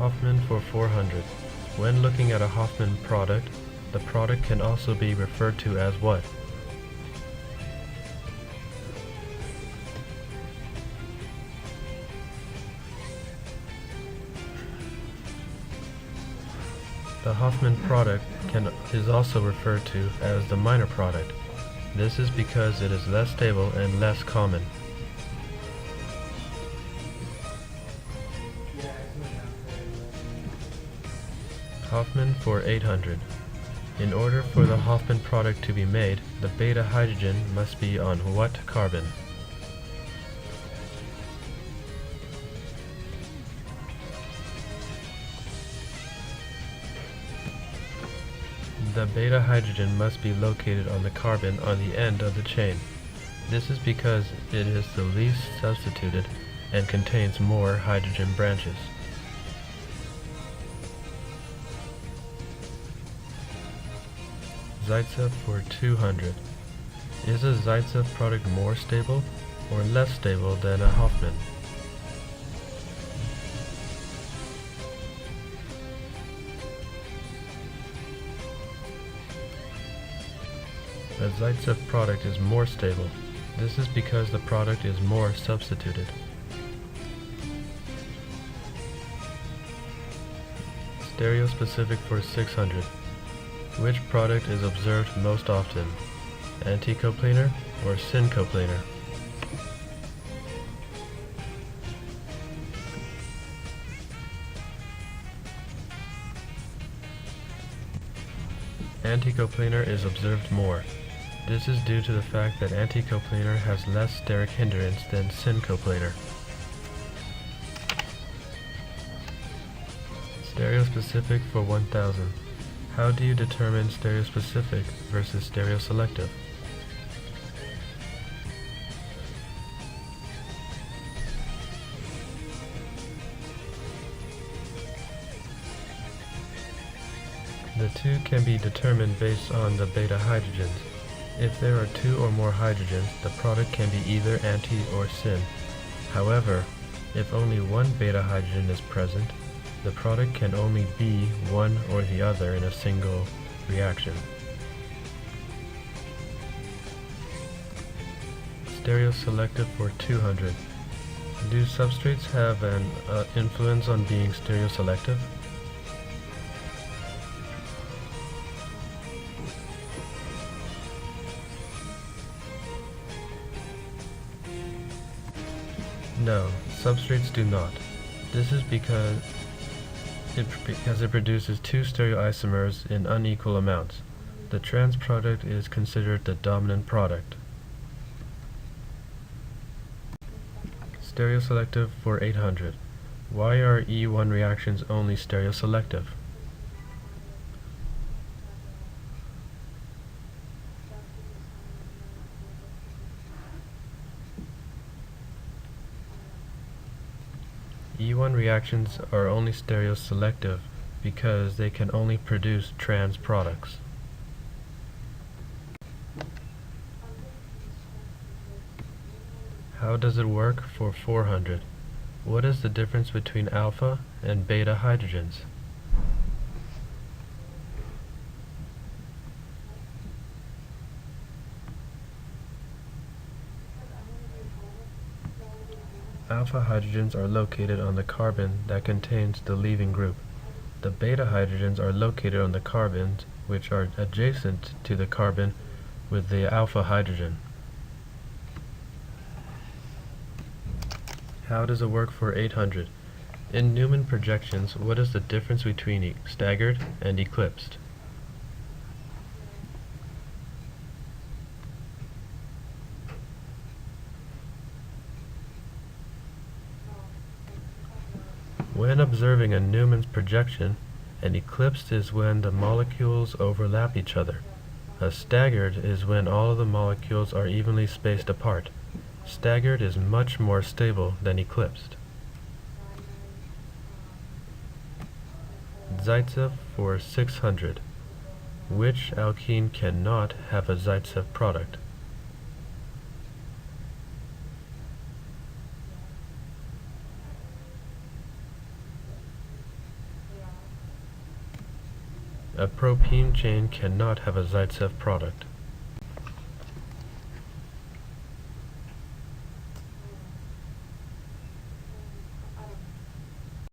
Hoffman for 400. When looking at a Hoffman product, the product can also be referred to as what? The Hoffman product is also referred to as the minor product. This is because it is less stable and less common. Hoffman for 800. In order for the Hoffman product to be made, the beta hydrogen must be on what carbon? The beta hydrogen must be located on the carbon on the end of the chain. This is because it is the least substituted and contains more hydrogen branches. Zaitsev for 200. Is a Zaitsev product more stable or less stable than a Hoffman? A Zaitsev product is more stable. This is because the product is more substituted. Stereospecific for 600. Which product is observed most often? Anticoplanar or syncoplanar? Anticoplanar is observed more. This is due to the fact that anticoplanar has less steric hindrance than syncoplanar. Stereospecific for 1000. How do you determine stereospecific versus stereoselective? The two can be determined based on the beta hydrogens. If there are two or more hydrogens, the product can be either anti or syn. However, if only one beta hydrogen is present, the product can only be one or the other in a single reaction. Stereoselective for 200. Do substrates have an influence on being stereoselective? No, substrates do not. This is because it produces two stereoisomers in unequal amounts. The trans product is considered the dominant product. Stereoselective for 800. Why are E1 reactions only stereoselective? E1 reactions are only stereoselective because they can only produce trans products. How does it work for 400? What is the difference between alpha and beta hydrogens? Alpha hydrogens are located on the carbon that contains the leaving group. The beta hydrogens are located on the carbons which are adjacent to the carbon with the alpha hydrogen. How does it work for 800? In Newman projections, what is the difference between staggered and eclipsed? When observing a Newman's projection, an eclipsed is when the molecules overlap each other. A staggered is when all of the molecules are evenly spaced apart. Staggered is much more stable than eclipsed. Zaitsev for 600. Which alkene cannot have a Zaitsev product? A propene chain cannot have a Zaitsev product.